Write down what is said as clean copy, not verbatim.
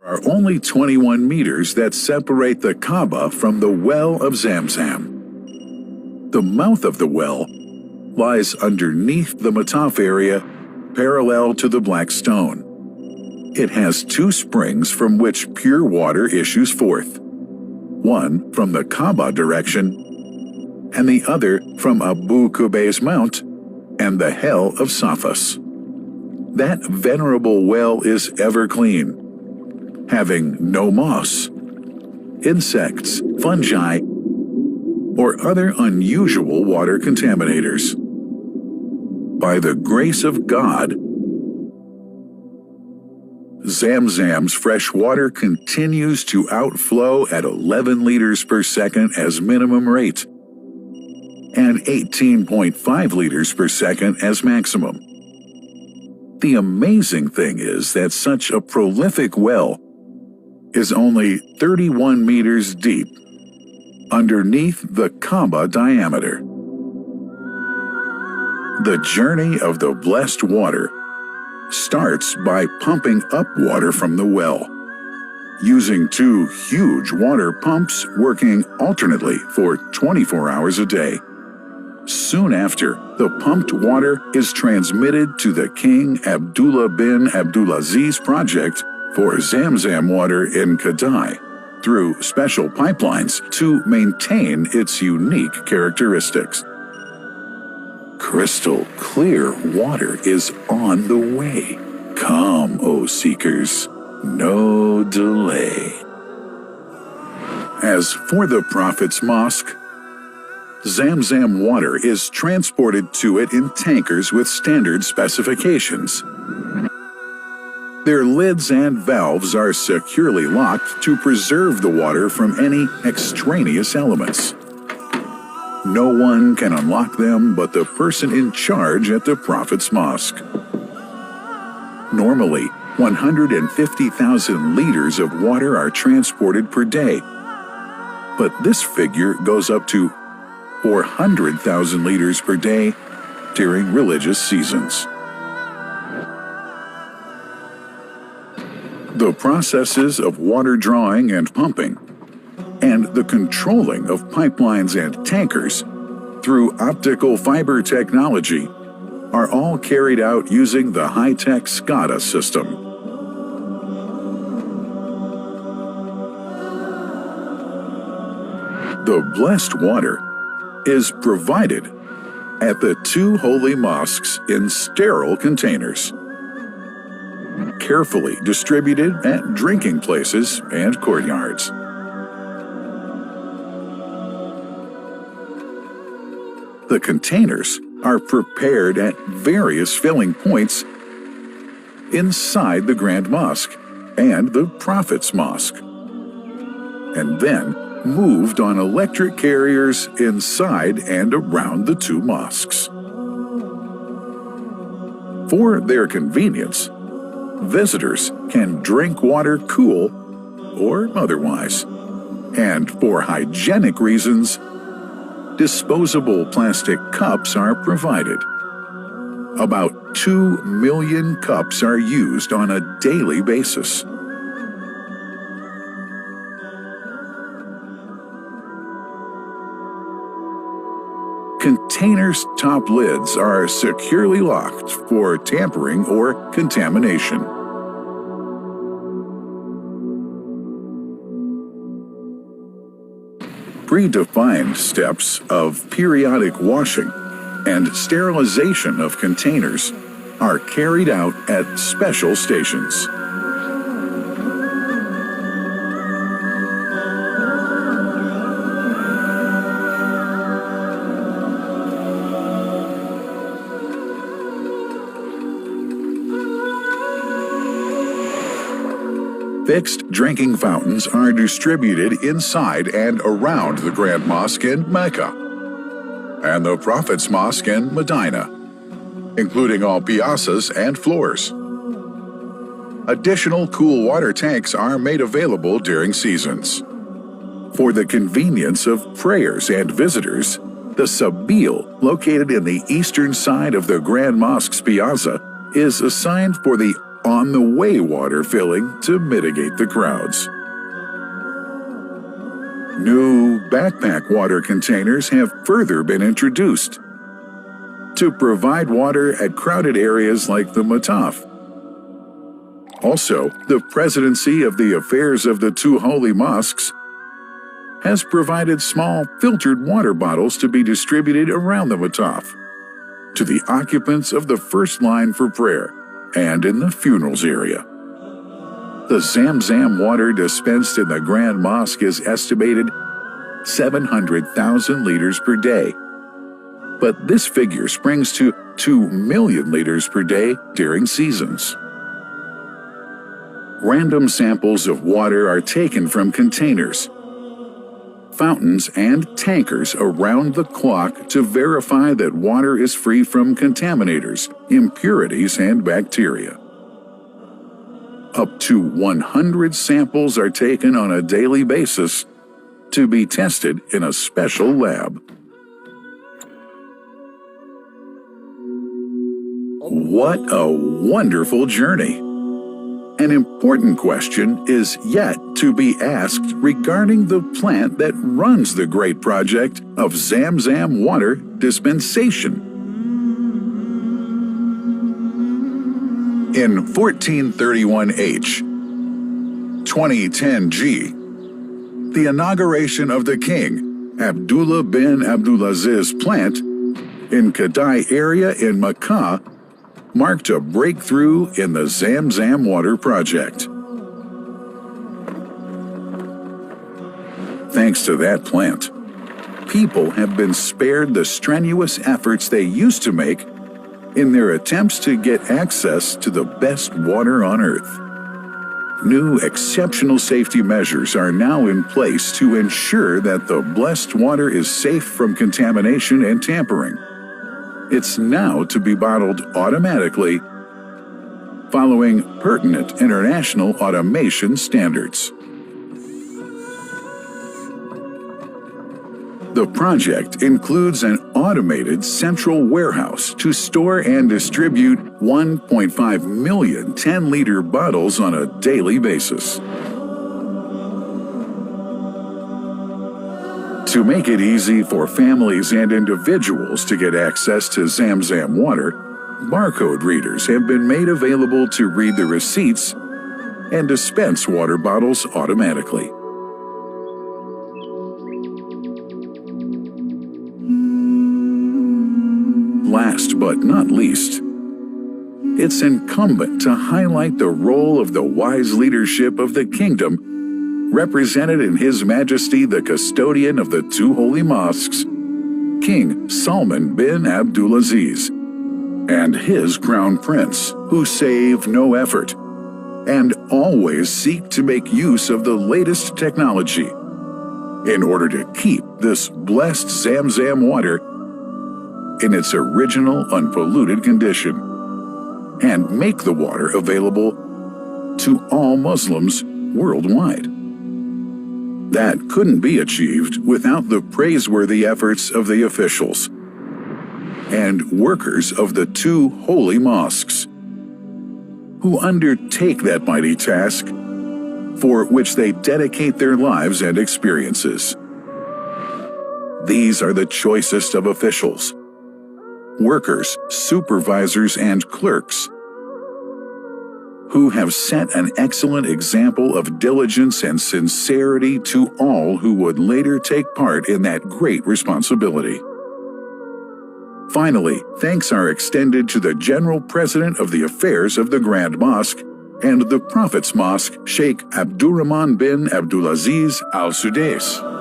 are only 21 meters that separate the Kaaba from the well of Zamzam. The mouth of the well lies underneath the Mataf area, parallel to the Black Stone. It has two springs from which pure water issues forth, one from the Kaaba direction and the other from Abu Qubay's Mount and the Hell of Safas. That venerable well is ever clean, having no moss, insects, fungi, or other unusual water contaminators. By the grace of God, Zamzam's fresh water continues to outflow at 11 liters per second as minimum rate and 18.5 liters per second as maximum. The amazing thing is that such a prolific well is only 31 meters deep underneath the Kaaba diameter. The journey of the blessed water starts by pumping up water from the well, using two huge water pumps working alternately for 24 hours a day. Soon after, the pumped water is transmitted to the King Abdullah bin Abdulaziz project for Zamzam water in Kadai through special pipelines to maintain its unique characteristics. Crystal clear water is on the way. Come, O seekers, no delay. As for the Prophet's Mosque, Zamzam water is transported to it in tankers with standard specifications. Their lids and valves are securely locked to preserve the water from any extraneous elements. No one can unlock them but the person in charge at the Prophet's Mosque. Normally, 150,000 liters of water are transported per day, but this figure goes up to 400,000 liters per day during religious seasons. The processes of water drawing and pumping, and the controlling of pipelines and tankers through optical fiber technology are all carried out using the high-tech SCADA system. The blessed water is provided at the two holy mosques in sterile containers, carefully distributed at drinking places and courtyards. The containers are prepared at various filling points inside the Grand Mosque and the Prophet's Mosque, and then moved on electric carriers inside and around the two mosques. For their convenience, visitors can drink water cool or otherwise, and for hygienic reasons, disposable plastic cups are provided. About 2 million cups are used on a daily basis. Containers' top lids are securely locked for tampering or contamination. Predefined steps of periodic washing and sterilization of containers are carried out at special stations. Fixed drinking fountains are distributed inside and around the Grand Mosque in Mecca and the Prophet's Mosque in Medina, including all piazzas and floors. Additional cool water tanks are made available during seasons. For the convenience of prayers and visitors, the Sabil, located in the eastern side of the Grand Mosque's piazza, is assigned for the on-the-way water filling to mitigate the crowds. New backpack water containers have further been introduced to provide water at crowded areas like the Mataf. Also, the Presidency of the Affairs of the Two Holy Mosques has provided small filtered water bottles to be distributed around the Mataf to the occupants of the first line for prayer and in the funerals area. The Zamzam water dispensed in the Grand Mosque is estimated 700,000 liters per day, but this figure springs to 2 million liters per day during seasons. Random samples of water are taken from containers, fountains, and tankers around the clock to verify that water is free from contaminators, impurities, and bacteria. Up to 100 samples are taken on a daily basis to be tested in a special lab. What a wonderful journey! An important question is yet to be asked regarding the plant that runs the great project of Zamzam water dispensation. In 1431H, 2010G, the inauguration of the king, Abdullah bin Abdulaziz plant in Kadai area in Makkah marked a breakthrough in the Zamzam water project. Thanks to that plant, people have been spared the strenuous efforts they used to make in their attempts to get access to the best water on earth. New exceptional safety measures are now in place to ensure that the blessed water is safe from contamination and tampering. It's now to be bottled automatically following pertinent international automation standards. The project includes an automated central warehouse to store and distribute 1.5 million 10-liter bottles on a daily basis. To make it easy for families and individuals to get access to Zamzam water, barcode readers have been made available to read the receipts and dispense water bottles automatically. Last but not least, it's incumbent to highlight the role of the wise leadership of the kingdom represented in His Majesty the Custodian of the Two Holy Mosques, King Salman bin Abdulaziz, and his Crown Prince, who save no effort and always seek to make use of the latest technology in order to keep this blessed Zamzam water in its original unpolluted condition and make the water available to all Muslims worldwide. That couldn't be achieved without the praiseworthy efforts of the officials and workers of the two holy mosques, who undertake that mighty task for which they dedicate their lives and experiences. These are the choicest of officials, workers, supervisors, and clerks, who have set an excellent example of diligence and sincerity to all who would later take part in that great responsibility. Finally, thanks are extended to the General President of the Affairs of the Grand Mosque and the Prophet's Mosque, Sheikh Abdurrahman bin Abdulaziz Al Sudais.